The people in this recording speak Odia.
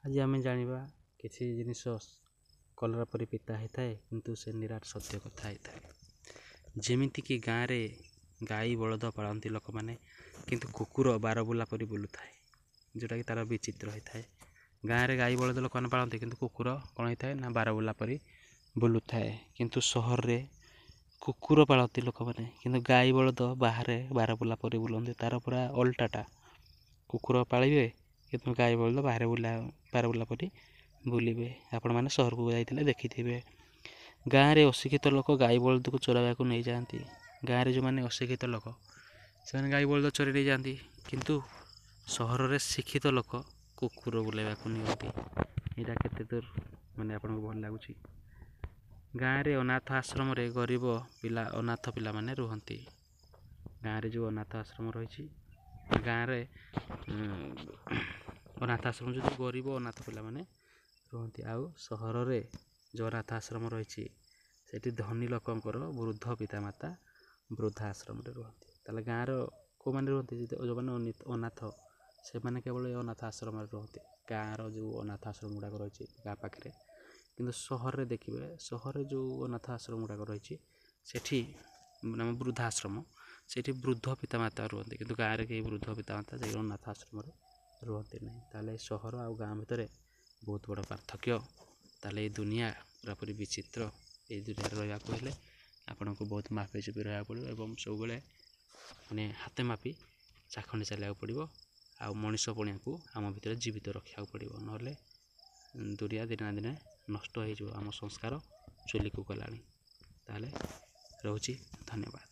ଆଜି ଆମେ ଜାଣିବା କିଛି ଜିନିଷ କଲରା ପରି ପିତା ହେଇଥାଏ କିନ୍ତୁ ସେ ନିରାଟ ସତ୍ୟ କଥା ହେଇଥାଏ। ଯେମିତିକି ଗାଁରେ ଗାଈ ବଳଦ ପାଳନ୍ତି ଲୋକମାନେ, କିନ୍ତୁ କୁକୁର ବାରବୁଲା ପରି ବୁଲୁଥାଏ, ଯେଉଁଟାକି ତା'ର ବିଚିତ୍ର ହେଇଥାଏ। ଗାଁରେ ଗାଈ ବଳଦ ଲୋକମାନେ ପାଳନ୍ତି, କିନ୍ତୁ କୁକୁର କ'ଣ ହେଇଥାଏ ନା ବାରବୁଲା ପରି ବୁଲୁଥାଏ। କିନ୍ତୁ ସହରରେ କୁକୁର ପାଳନ୍ତି ଲୋକମାନେ, କିନ୍ତୁ ଗାଈ ବଳଦ ବାହାରେ ବାରବୁଲା ପରି ବୁଲନ୍ତି। ତା'ର ପୁରା ଓଲଟାଟା, କୁକୁର ପାଳିବେ କିନ୍ତୁ ଗାଈ ବଳଦ ବାରବୁଲା ପରି ବୁଲିବେ। ଆପଣମାନେ ସହରକୁ ଯାଇଥିଲେ ଦେଖିଥିବେ। ଗାଁରେ ଅଶିକ୍ଷିତ ଲୋକ ଗାଈ ବଳଦକୁ ଚରାଇବାକୁ ନେଇଯାଆନ୍ତି। ଗାଁରେ ଯେଉଁମାନେ ଅଶିକ୍ଷିତ ଲୋକ ସେମାନେ ଗାଈ ବଳଦ ଚରାଇ ନେଇଯାଆନ୍ତି, କିନ୍ତୁ ସହରରେ ଶିକ୍ଷିତ ଲୋକ କୁକୁର ବୁଲାଇବାକୁ ନିଅନ୍ତି। ଏଇଟା କେତେ ଦୂର ଆପଣଙ୍କୁ ଭଲ ଲାଗୁଛି? ଗାଁରେ ଅନାଥ ଆଶ୍ରମରେ ଗରିବ ଅନାଥ ପିଲାମାନେ ରୁହନ୍ତି। ଗାଁରେ ଯେଉଁ ଅନାଥ ଆଶ୍ରମ ରହିଛି, ଗାଁରେ ଅନାଥ ଆଶ୍ରମ ଯେଉଁ ଗରିବ ଅନାଥ ପିଲାମାନେ ରୁହନ୍ତି। ଆଉ ସହରରେ ଯେଉଁ ଅନାଥ ଆଶ୍ରମ ରହିଛି, ସେଠି ଧନୀ ଲୋକଙ୍କର ବୃଦ୍ଧ ପିତାମାତା ବୃଦ୍ଧା ଆଶ୍ରମରେ ରୁହନ୍ତି। ତାହେଲେ ଗାଁର କେଉଁମାନେ ରୁହନ୍ତି? ଯେଉଁମାନେ ଅନାଥ, ସେମାନେ କେବଳ ଏ ଅନାଥ ଆଶ୍ରମରେ ରୁହନ୍ତି। ଗାଁର ଯେଉଁ ଅନାଥ ଆଶ୍ରମ ଗୁଡ଼ାକ ରହିଛି ଗାଁ ପାଖରେ। କିନ୍ତୁ ସହରରେ ଦେଖିବେ, ସହରରେ ଯେଉଁ ଅନାଥ ଆଶ୍ରମ ଗୁଡ଼ାକ ରହିଛି, ସେଠି ବୃଦ୍ଧା ଆଶ୍ରମ, ସେଠି ବୃଦ୍ଧ ପିତାମାତା ରୁହନ୍ତି। କିନ୍ତୁ ଗାଁରେ କେହି ବୃଦ୍ଧ ପିତାମାତା ଯାଇ ଅନାଥ ଆଶ୍ରମରେ ରୁହନ୍ତି ନାହିଁ। ତାହେଲେ ସହର ଆଉ ଗାଁ ଭିତରେ ବହୁତ ବଡ଼ ପାର୍ଥକ୍ୟ। ତାହେଲେ ଏଇ ଦୁନିଆ ପୁରାପୁରି ବିଚିତ୍ର। ଏଇ ଦୁନିଆରେ ରହିବାକୁ ହେଲେ ଆପଣଙ୍କୁ ବହୁତ ମାପି ଚୁପି ରହିବାକୁ ପଡ଼ିବ ଏବଂ ସବୁବେଳେ ହାତେ ମାପି ଚାଖଣ୍ଡେ ଚାଲିବାକୁ ପଡ଼ିବ। ଆଉ ମଣିଷ ପଣିଆକୁ ଆମ ଭିତରେ ଜୀବିତ ରଖିବାକୁ ପଡ଼ିବ, ନହେଲେ ଦୁନିଆ ଦିନେ ନା ଦିନେ ନଷ୍ଟ ହୋଇଯିବ। ଆମ ସଂସ୍କାର ଚୁଲିକୁ ଗଲାଣି। ତାହେଲେ ରହୁଛି, ଧନ୍ୟବାଦ।